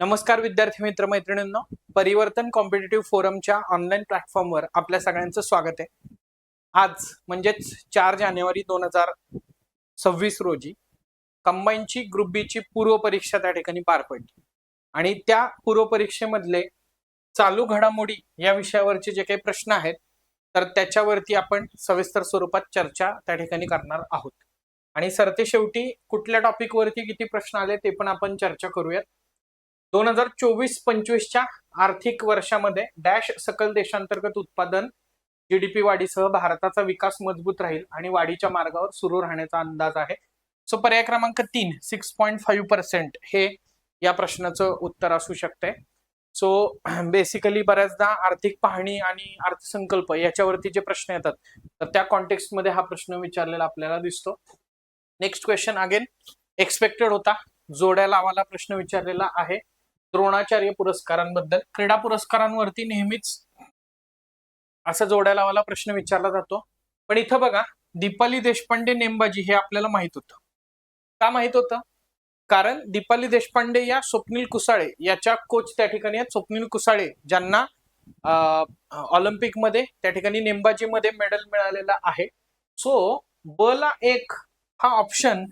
नमस्कार विद्यार्थी मित्र मैत्रिणींनो, परिवर्तन कॉम्पिटिटिव्ह फोरमच्या ऑनलाईन प्लॅटफॉर्मवर आपल्या सगळ्यांचं स्वागत आहे। आज म्हणजेच 4 जानेवारी 2026 रोजी कंबाईनची ग्रुप बी ची पूर्व परीक्षा त्या ठिकाणी पार पडली आणि त्या पूर्व परीक्षेमधले चालू घडामोडी या विषयावरचे जे काही प्रश्न आहेत तर त्याच्यावरती आपण सविस्तर स्वरूपात चर्चा त्या ठिकाणी करणार आहोत आणि सरते शेवटी कुठल्या टॉपिक वरती किती प्रश्न आले ते पण आपण चर्चा करूयात। 2024-25 आर्थिक वर्षामध्ये डॅश सकल देशांतर्गत उत्पादन जीडीपी वाढीसह भारताचा विकास मजबूत राहील आणि वाढीच्या मार्गावर सुरू राहण्याचा अंदाज आहे। सो पर्याय क्रमांक 3 6.5% हे या प्रश्नाचं उत्तर असू शकते। सो बेसिकली बऱ्याचदा आर्थिक पाहणी आणि अर्थसंकल्प याच्यावरती जे प्रश्न येतात तर त्या कॉन्टेक्स्ट मध्ये हा प्रश्न विचारलेला आपल्याला दिसतो। नेक्स्ट क्वेश्चन अगेन एक्सपेक्टेड होता, जोड्या लावाला प्रश्न विचारलेला आहे द्रोणाचार्य पुरस्कारांबद्दल। क्रीडा पुरस्कारांवरती नेहमीच असा जोड्या लावाला प्रश्न विचारला जातो, पण इथं बघा दीपाली देशपांडे नेमबाजी हे आपल्याला माहित होतं। का माहित होतं? कारण दीपाली देशपांडे या स्वप्नील कुसाळे याच्या कोच त्या ठिकाणी आहेत। स्वप्नील कुसाळे ज्यांना ऑलिम्पिक मध्ये त्या ठिकाणी नेमबाजी मध्ये मेडल मिळालेला आहे। सो ब ला 1 हा ऑप्शन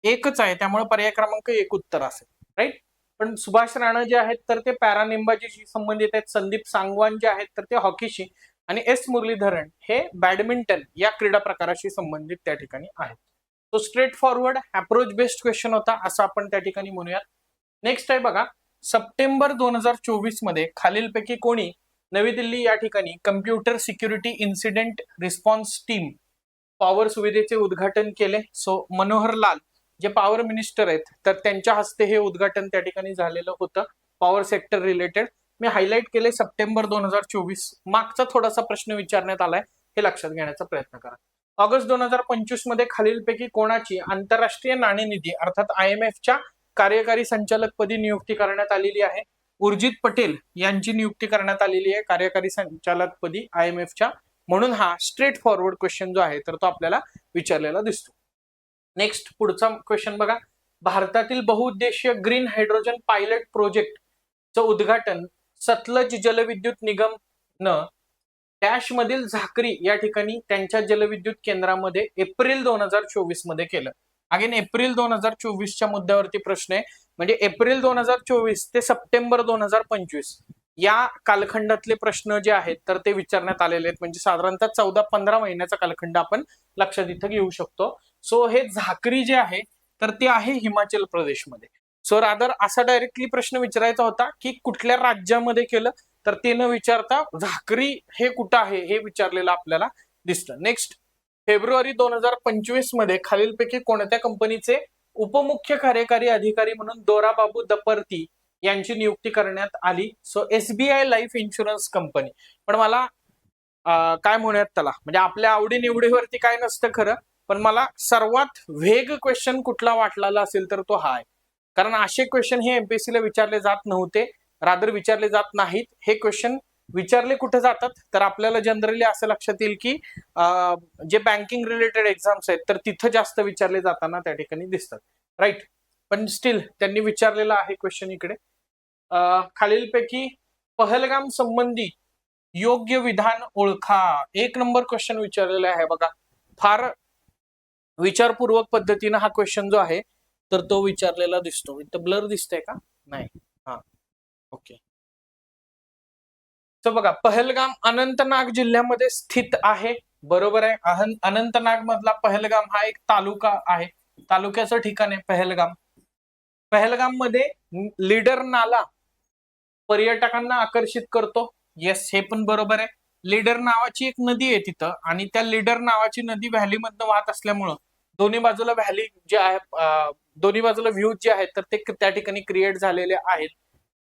एकच आहे, त्यामुळे पर्याय क्रमांक 1 उत्तर असेल, राईट। पण सुभाष राणा जे आहेत तर ते पॅरा नेमबाजीशी संबंधित आहेत, संदीप सांगवान जे आहेत तर ते हॉकीशी आणि एस मुरलीधरन हे बॅडमिंटन या क्रीडा प्रकाराशी संबंधित त्या ठिकाणी आहेत। तो straight forward approach based question होता असं आपण त्या ठिकाणी म्हणूयात। नेक्स्ट आहे बघा, सप्टेंबर 2024 मध्ये खालीलपैकी कोणी नवी दिल्ली या ठिकाणी computer security incident response team power सुविधेचे उद्घाटन केले। सो मनोहर लाल जे पॉवर मिनिस्टर आहेत तर त्यांच्या हस्ते हे उद्घाटन त्या ठिकाणी झालेलं होतं पॉवर सेक्टर रिलेटेड। मी हायलाइट केले सप्टेंबर 2024, मागचा थोडासा प्रश्न विचारण्यात आलाय हे लक्षात घेण्याचा प्रयत्न करा। ऑगस्ट 2025 मध्ये खालीलपैकी कोणाची आंतरराष्ट्रीय नाणेनिधी अर्थात IMF च्या कार्यकारी संचालक पदी नियुक्ती करण्यात आलेली आहे? उर्जित पटेल यांची नियुक्ती करण्यात आलेली आहे कार्यकारी संचालक पदी IMF च्या, म्हणून हा स्ट्रेट फॉरवर्ड क्वेश्चन जो आहे तर तो आपल्याला विचारलेला दिसतो। नेक्स्ट पुढचा क्वेश्चन बघा, भारतातील बहुउद्देशीय ग्रीन हायड्रोजन पायलट प्रोजेक्टचं उद्घाटन सतलज जलविद्युत निगम न डॅश मधील झाकरी या ठिकाणी त्यांच्या जलविद्युत केंद्रामध्ये एप्रिल 2024 मध्ये केलं। अगेन एप्रिल 2024च्या मुद्द्यावरती प्रश्न आहे, म्हणजे एप्रिल 2024 ते सप्टेंबर 2025 या कालखंडातले प्रश्न जे आहेत तर ते विचारण्यात आलेले आहेत, म्हणजे साधारणतः 14-15 महिन्याचा कालखंड आपण लक्षात इथं घेऊ शकतो। सो हे झाकरी जे आहे तर ते आहे हिमाचल प्रदेशमध्ये। सो रादर असा डायरेक्टली प्रश्न विचारायचा होता की कुठल्या राज्यामध्ये केलं, तर ते न विचारता झाकरी हे कुठं आहे हे विचारलेलं आपल्याला दिसतं। नेक्स्ट, फेब्रुवारी 2025 मध्ये खालीलपैकी कोणत्या कंपनीचे उपमुख्य कार्यकारी अधिकारी म्हणून दोराबाबू दपर्ती यांची नियुक्ती करण्यात आली? So SBI life insurance company. पण मला काय म्हणूयात त्याला, म्हणजे आपल्या आवडी निवडीवरती काय नसतं खरं, पण मला सर्वात वेग क्वेश्चन कुठला वाटलेला असेल तर तो हा आहे, कारण असे क्वेश्चन हे MPSC ला विचारले जात नव्हते, रादर विचारले जात नाहीत। हे क्वेश्चन विचारले कुठे जातात तर आपल्याला जनरली असं लक्षात येईल की जे बँकिंग रिलेटेड एक्झाम्स आहेत तर तिथं जास्त विचारले जाताना त्या ठिकाणी दिसतात, राईट। पण स्टील त्यांनी विचारलेला आहे क्वेश्चन इकडे। खालीलपैकी पहलगाम संबंधी योग्य विधान ओळखा, 1 नंबर क्वेश्चन विचारलेला आहे बघा। फार विचारपूर्वक पद्धतीने हा क्वेश्चन जो आहे तर तो विचारलेला दिसतो। इथं ब्लर दिसतंय का? नाही, हा ओके। तर बघा, पहलगाम अनंतनाग जिल्ह्यामध्ये स्थित आहे, बरोबर आहे। अनंतनाग मधला पहलगाम हा एक तालुका आहे, तालुक्याचं ठिकाण आहे पहलगाम। पहलगाम मध्ये लीडर नाला पर्यटकांना आकर्षित करतो, येस हे पण बरोबर आहे। लीडर नावाची एक नदी आहे तिथं आणि त्या लीडर नावाची नदी व्हॅली मधनं वाहत असल्यामुळं दोन्ही बाजूला व्हॅली जे आहे, दोन्ही बाजूला व्ह्यू जे आहेत तर ते त्या ठिकाणी क्रिएट झालेले आहेत।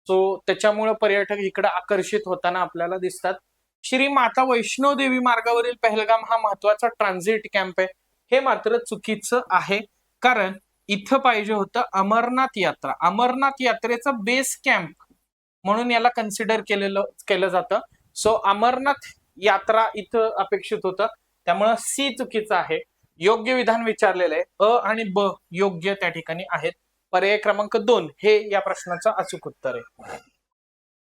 सो त्याच्यामुळे पर्यटक इकडे आकर्षित होताना आपल्याला दिसतात। श्री माता वैष्णो देवी मार्गावरील पहलगाम हा महत्वाचा ट्रान्झिट कॅम्प आहे, हे मात्र चुकीचं आहे, कारण इथं पाहिजे होतं अमरनाथ यात्रा। अमरनाथ यात्रेचा बेस कॅम्प म्हणून याला कन्सिडर केलं जातं। सो अमरनाथ यात्रा इथं अपेक्षित होतं, त्यामुळे सी चुकीचं आहे। योग्य विधान विचारलेलं आहे, अ आणि ब योग्य त्या ठिकाणी आहेत। पर्याय क्रमांक 2 हे या प्रश्नाचं अचूक उत्तर आहे.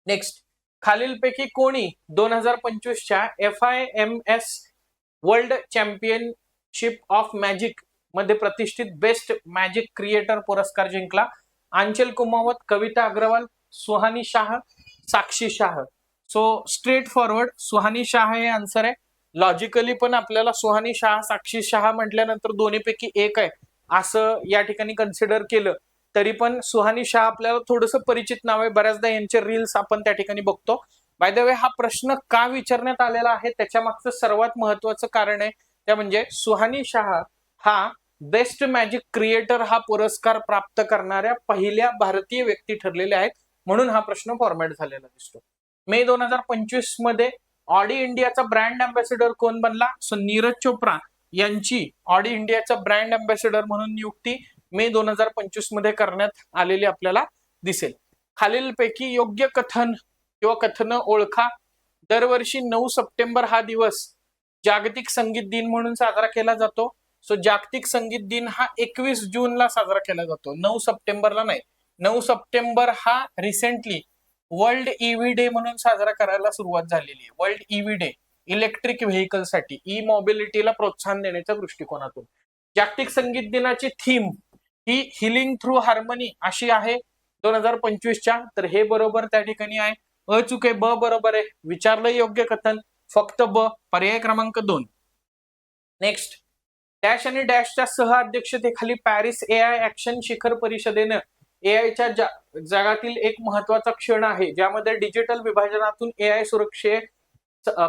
नेक्स्ट, खालीलपैकी कोणी 2025च्या FIMS world championship of magic मध्ये प्रतिष्ठित बेस्ट मॅजिक क्रिएटर पुरस्कार जिंकला? Aanchal Kumawat, Kavita Agarwal, Suhani Shah, Sakshi Shah. So straightforward Suhani Shah हे आन्सर आहे. लॉजिकली पण आपल्याला सुहानी शाह, साक्षी शाह म्हटल्यानंतर दोन्हीपैकी एक आहे असं या ठिकाणी कन्सिडर केलं तरी पण सुहानी शाह आपल्याला थोडंसं परिचित नाव आहे. बऱ्याचदा यांचे रील्स आपण त्या ठिकाणी बघतो. बाय द वे, हा प्रश्न का विचारण्यात आलेला आहे त्याच्या मागचं सर्वात महत्वाचं कारण आहे ते म्हणजे सुहानी शाह हा बेस्ट मॅजिक क्रिएटर हा पुरस्कार प्राप्त करणाऱ्या पहिल्या भारतीय व्यक्ती ठरलेल्या आहेत, म्हणून हा प्रश्न फॉर्मॅट झालेला दिसतो. मे 2025 मध्ये ऑडी इंडियाचा ब्रँड अँबॅसेडर कोण बनला? सो नीरज चोप्रा यांची ऑडी इंडियाचा ब्रँड अँबॅसेडर म्हणून नियुक्ती मे 2025 मध्ये करण्यात आलेली आपल्याला दिसेल. खालीलपैकी योग्य कथन किंवा कथन ओळखा. दरवर्षी 9 सप्टेंबर हा दिवस जागतिक संगीत दिन म्हणून साजरा केला जातो. सो जागतिक संगीत दिन हा 21 जूनला साजरा केला जातो, 9 सप्टेंबरला नाही. 9 सप्टेंबर हा रिसेंटली वर्ल्ड ईव्ही डे म्हणून साजरा करायला सुरुवात झालेली आहे. World EV day electric vehicle साठी, ई मोबिलिटीला प्रोत्साहन देण्याच्या दृष्टिकोनातून. जागतिक संगीत दिनाची थीम ही हिलिंग थ्रू हार्मनी अशी आहे 2025च्या. तर हे बरोबर त्या ठिकाणी आहे. अचूक आहे, ब बरोबर आहे. विचारलं योग्य कथन फक्त ब, पर्याय क्रमांक 2. नेक्स्ट, डॅश आणि डॅशच्या सह अध्यक्षतेखाली पॅरिस AI ऍक्शन शिखर परिषदेनं एआयच्या जगातील एक महत्वाचा क्षण आहे ज्यामध्ये डिजिटल विभाजनातून AI सुरक्षे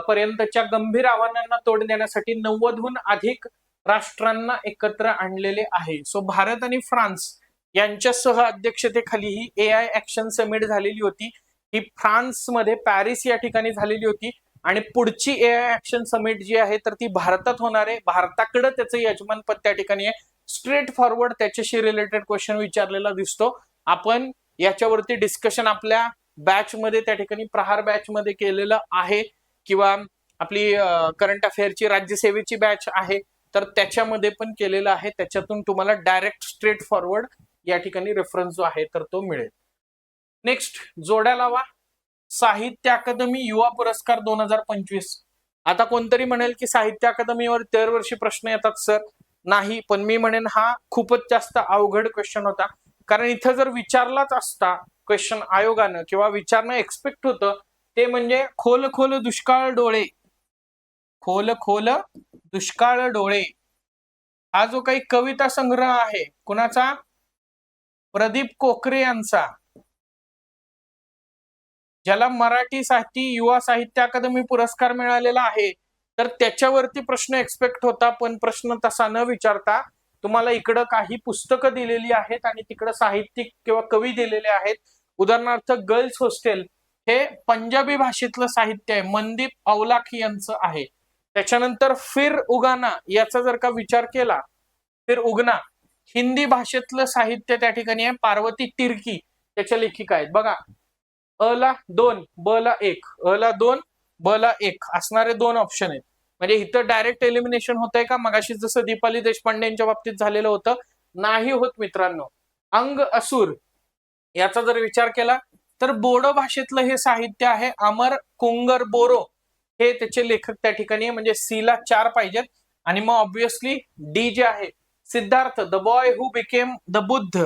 पर्यंतच्या गंभीर आव्हानांना तोंड देण्यासाठी 90हून अधिक राष्ट्रांना एकत्र आणलेले आहे. सो भारत आणि फ्रान्स यांच्या सह अध्यक्षतेखाली ही AI ऍक्शन समिट झालेली होती. ही फ्रान्समध्ये पॅरिस या ठिकाणी झालेली होती आणि पुढची AI ऍक्शन समिट जी आहे तर ती भारतात होणार आहे. भारताकडे त्याचं यजमानपद त्या ठिकाणी आहे. स्ट्रेट फॉरवर्ड त्याच्याशी रिलेटेड क्वेश्चन विचारलेला दिसतो. आपण याच्यावरती डिस्कशन आपल्या बॅच मध्ये त्या ठिकाणी प्रहार बॅच मध्ये केलेलं आहे किंवा आपली करंट अफेअरची राज्यसेवेची बॅच आहे तर त्याच्यामध्ये पण केलेलं आहे. त्याच्यातून तुम्हाला डायरेक्ट स्ट्रेट फॉरवर्ड या ठिकाणी रेफरन्स जो आहे तर तो मिळेल. नेक्स्ट, जोड्या लावा. साहित्य अकादमी युवा पुरस्कार 2025. आता कोणतरी म्हणेल की साहित्य अकादमीवर दरवर्षी प्रश्न येतात सर. नाही, पण मी म्हणेन हा खूपच जास्त अवघड क्वेश्चन होता. कारण इथं जर विचारलाच असता क्वेश्चन आयोगानं किंवा विचारणं एक्सपेक्ट होतं ते म्हणजे खोल खोल दुष्काळ डोळे, खोल खोल दुष्काळ डोळे हा जो काही कविता संग्रह आहे कुणाचा? प्रदीप कोकरे यांचा, ज्याला मराठी साहित्य युवा साहित्य अकादमी पुरस्कार मिळालेला आहे. तर त्याच्यावरती प्रश्न एक्सपेक्ट होता, पण प्रश्न तसा न विचारता तुम्हाला इकडं काही पुस्तकं दिलेली आहेत आणि तिकडं साहित्यिक किंवा कवी दिलेले आहेत. उदाहरणार्थ गर्ल्स हॉस्टेल हे पंजाबी भाषेतलं साहित्य आहे, मनदीप औलाख यांचं आहे. त्याच्यानंतर फिर उगाना याचा जर का विचार केला, फिर उगना हिंदी भाषेतलं साहित्य त्या ठिकाणी आहे. पार्वती तिर्की त्याच्या लेखिका आहेत. बघा, अ ला 2 ब ला 1, अ ला 2 ब ला 1 असणारे 2 ऑप्शन आहेत. म्हणजे इथं डायरेक्ट एलिमिनेशन होत आहे का? मगाशी जसं दीपाली देशपांडे यांच्या बाबतीत झालेलं होतं, नाही होत मित्रांनो. अंग असुर याचा जर विचार केला तर बोडो भाषेतलं हे साहित्य आहे. अमर कुंगर बोरो हे त्याचे लेखक त्या ठिकाणी आहे. म्हणजे सी ला 4 पाहिजेत आणि मग ऑब्विसली डी जे आहे Siddharth the boy who became the Buddha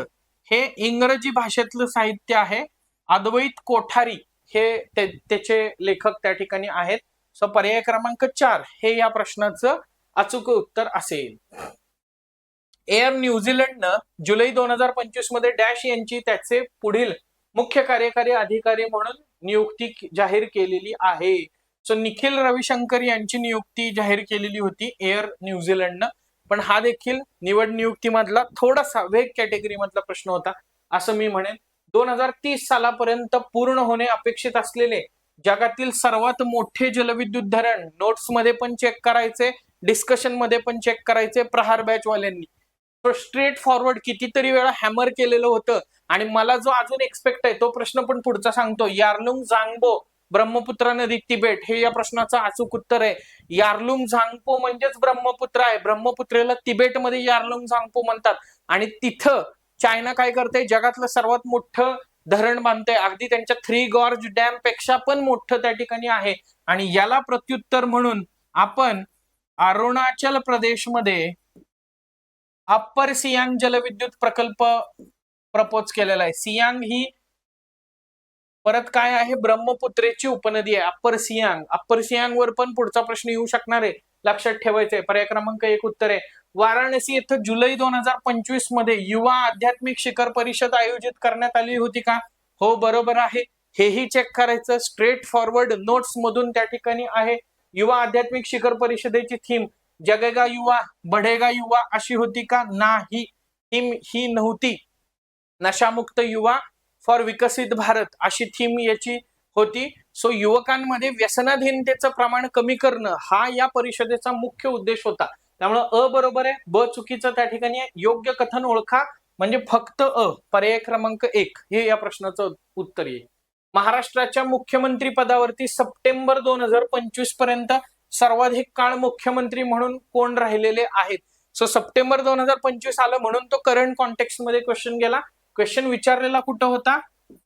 हे इंग्रजी भाषेतलं साहित्य आहे. अद्वैत कोठारी हे त्याचे लेखक त्या ठिकाणी आहेत. सो पर्याय क्रमांक 4 हे या प्रश्नाचं अचूक उत्तर असेल. एअर न्यूझीलंडनं जुलै 2025 मध्ये डॅश यांची त्याचे पुढील मुख्य कार्यकारी अधिकारी म्हणून नियुक्ती जाहीर केलेली आहे. सो निखिल रविशंकर यांची नियुक्ती जाहीर केलेली होती एअर न्यूझीलंडनं. पण हा देखील निवड नियुक्तीमधला थोडासा वेग कॅटेगरी मधला प्रश्न होता असं मी म्हणेन. 2030 सालापर्यंत पूर्ण होणे अपेक्षित असलेले जगातील सर्वात मोठे जलविद्युत धरण नोट्स मध्ये पण चेक करायचे, डिस्कशन मध्ये पण चेक करायचे प्रहार बॅच वाल्यांनी. स्ट्रेट फॉरवर्ड कितीतरी वेळा हॅमर केलेलं होतं आणि मला जो अजून एक्सपेक्ट आहे तो प्रश्न पण पुढचा सांगतो. यार्लुंग झांगबो ब्रह्मपुत्रा नदी तिबेट हे या प्रश्नाचं अचूक उत्तर आहे. यार्लुंग झांगपो म्हणजेच ब्रह्मपुत्रा आहे. ब्रह्मपुत्रेला तिबेटमध्ये यार्लुंग झांगपो म्हणतात आणि तिथं चायना काय करते, जगातलं सर्वात मोठं धरण बांधते, अगदी त्यांच्या 3 गॉर्ज डॅम पेक्षा पण मोठं त्या ठिकाणी आहे. आणि याला प्रत्युत्तर म्हणून आपण अरुणाचल प्रदेशमध्ये अप्पर सियांग जलविद्युत प्रकल्प प्रपोज केलेला आहे. सियांग ही परत काय आहे, ब्रह्मपुत्रेची उपनदी आहे अप्पर सियांग. अप्पर सियांग वर पण पुढचा प्रश्न येऊ शकणार आहे, लक्षात ठेवायचंय. पर्याय क्रमांक 1 उत्तर आहे. वाराणसी येथे जुलै 2025 मध्ये युवा आध्यात्मिक शिखर परिषद आयोजित करण्यात आली होती का? हो, बरोबर आहे. हेही चेक करायचं. स्ट्रेट फॉरवर्ड नोट्स मधून त्या ठिकाणी आहे. युवा आध्यात्मिक शिखर परिषदेची थीम जगेगा युवा बढेगा युवा अशी होती का? नाही, थीम ही नव्हती. नशामुक्त युवा फॉर विकसित भारत अशी थीम याची होती. सो युवकांमध्ये व्यसनाधीनतेचं प्रमाण कमी करणं हा या परिषदेचा मुख्य उद्देश होता. त्यामुळे अ बरोबर आहे, ब चुकीचं त्या ठिकाणी आहे. योग्य कथन ओळखा म्हणजे फक्त अ. पर्याय क्रमांक 1 हे या प्रश्नाचं उत्तर येईल. महाराष्ट्राच्या मुख्यमंत्री पदावरती सप्टेंबर 2025 पर्यंत सर्वाधिक काळ मुख्यमंत्री म्हणून कोण राहिलेले आहेत? सो सप्टेंबर 2025 आलं म्हणून तो करंट कॉन्टेक्स्ट मध्ये क्वेश्चन गेला. क्वेश्चन विचारलेला कुठं होता?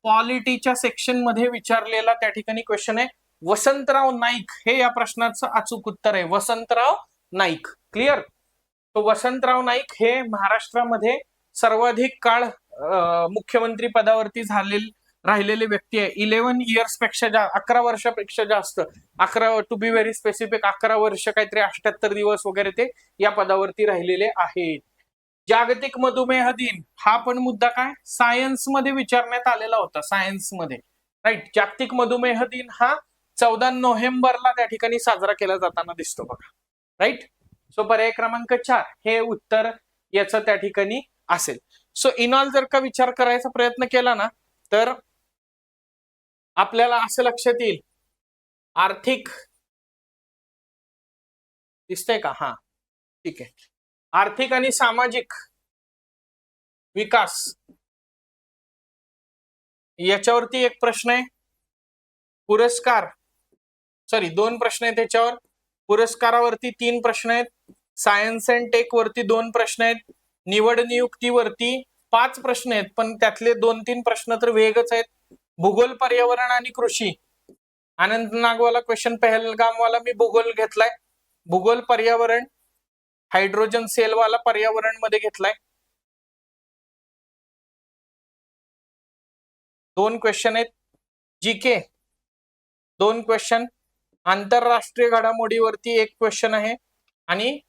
पॉलिटीच्या सेक्शन मध्ये विचारलेला त्या ठिकाणी क्वेश्चन आहे. वसंतराव नाईक हे या प्रश्नाचं अचूक उत्तर आहे. वसंतराव नाईक. क्लिअर? तो वसंतराव नाईक हे महाराष्ट्रामध्ये सर्वाधिक काळ मुख्यमंत्री पदावरती राहिलेले व्यक्ती आहे. 11 इयर्स पेक्षा 11 वर्षापेक्षा जास्त, 11 टू बी व्हेरी स्पेसिफिक 11 वर्ष काहीतरी 78 दिवस वगैरे ते या पदावरती राहिलेले आहेत. जागतिक मधुमेह दिन हा पण मुद्दा काय सायन्स मध्ये विचारण्यात आलेला होता. सायन्स मध्ये, राईट. जागतिक मधुमेह दिन हा 14 नोव्हेंबरला त्या ठिकाणी साजरा केला जाताना दिसतो बघा, राईट. सो पर्याय क्रमांक 4 हे उत्तर याचं त्या ठिकाणी असेल. सो इन ऑल जर का विचार करायचा प्रयत्न केला ना तर आपल्याला असं लक्षात येईल, आर्थिक दिसतंय का? हा, ठीक आहे. आर्थिक आणि सामाजिक विकास याच्यावरती एक प्रश्न आहे. पुरस्कार, सॉरी 2 प्रश्न आहेत त्याच्यावर. पुरस्कारावरती 3 प्रश्न आहेत. सायन्स अँड टेक वरती 2 प्रश्न आहेत. निवड नियुक्तीवरती 5 प्रश्न आहेत, पण त्यातले 2-3 प्रश्न तर वेगच आहेत. भूगोल, पर्यावरण आणि कृषी, आनंद नागवाला क्वेश्चन, पहलगामवाला मी भूगोल घेतलाय. भूगोल, पर्यावरण, हायड्रोजन सेलवाला पर्यावरण मध्ये घेतलाय. 2 क्वेश्चन आहेत. जीके 2 क्वेश्चन, आंतरराष्ट्रीय घडामोडीवरती 1 क्वेश्चन आहे आणि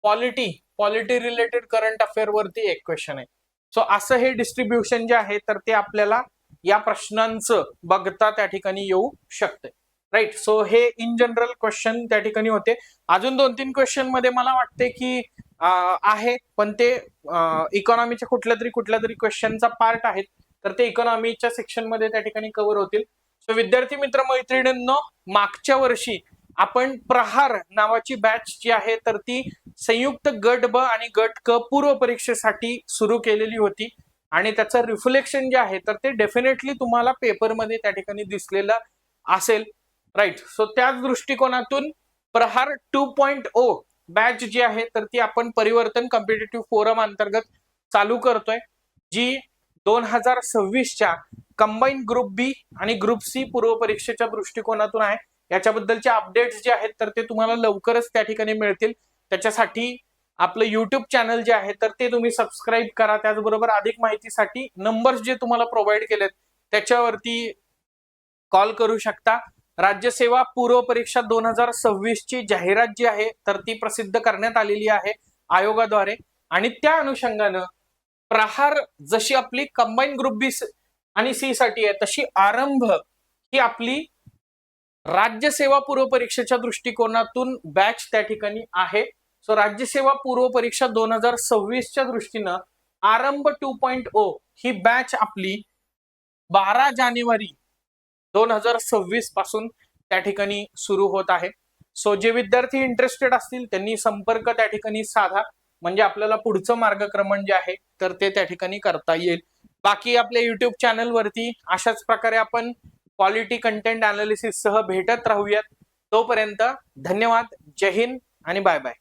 पॉलिटी रिलेटेड करंट अफेअर वरती 1 क्वेश्चन आहे. सो असं हे डिस्ट्रीब्युशन जे आहे तर ते आपल्याला या प्रश्नांचं बघता त्या ठिकाणी येऊ शकते, राईट. सो हे इन जनरल क्वेश्चन त्या ठिकाणी होते. अजून 2-3 क्वेश्चन मध्ये मला वाटते की आहे, पण ते इकॉनॉमीच्या कुठल्या तरी क्वेश्चनचा पार्ट आहेत, तर ते इकॉनॉमीच्या सेक्शन मध्ये त्या ठिकाणी कव्हर होतील. सो विद्यार्थी मित्र मैत्रिणींनो, मागच्या वर्षी आपण प्रहार नावाची बॅच जी आहे तर ती संयुक्त गट ब आणि गट क पूर्व परीक्षेसाठी सुरू केलेली होती आणि त्याचं रिफ्लेक्शन जे आहे तर ते डेफिनेटली तुम्हाला पेपरमध्ये त्या ठिकाणी दिसलेलं असेल, राईट. सो त्याच दृष्टिकोनातून प्रहार 2.0 बॅच जी आहे तर ती आपण परिवर्तन कॉम्पिटिटिव्ह फोरम अंतर्गत चालू करतोय, जी 2026च्या कंबाईन ग्रुप बी आणि ग्रुप सी पूर्व परीक्षेच्या दृष्टिकोनातून आहे. याच्याबद्दलचे अपडेट्स जे आहेत तर ते तुम्हाला लवकरच त्या ठिकाणी मिळतील. त्याच्यासाठी आपलं युट्यूब चॅनल जे आहे तर ते तुम्ही सबस्क्राईब करा. त्याचबरोबर अधिक माहितीसाठी नंबर्स जे तुम्हाला प्रोव्हाइड केलेत त्याच्यावरती कॉल करू शकता. राज्यसेवा पूर्व परीक्षा 2026 ची जाहिरात जी आहे तर ती प्रसिद्ध करण्यात आलेली आहे आयोगाद्वारे आणि त्या अनुषंगानं प्रहार जशी आपली कंबाईन ग्रुप बी आणि सी साठी आहे तशी आरंभ ही आपली राज्यसेवा पूर्व परीक्षेच्या दृष्टिकोनातून बॅच त्या ठिकाणी आहे. सो राज्यसेवा पूर्व परीक्षा 2026च्या दृष्टीनं आरंभ 2.0 ही बॅच आपली 12 जानेवारी 2026 पासून त्या ठिकाणी सुरू होत आहे. सो जे विद्यार्थी इंटरेस्टेड असतील त्यांनी संपर्क त्या ठिकाणी साधा, म्हणजे आपल्याला पुढचं मार्गक्रमण जे आहे तर ते त्या ठिकाणी करता येईल. बाकी आपल्या युट्यूब चॅनल वरती अशाच प्रकारे आपण क्वालिटी कंटेंट अनालिसिस सह भेटत राहूयात. तोपर्यंत धन्यवाद, जय हिंद आणि बाय बाय.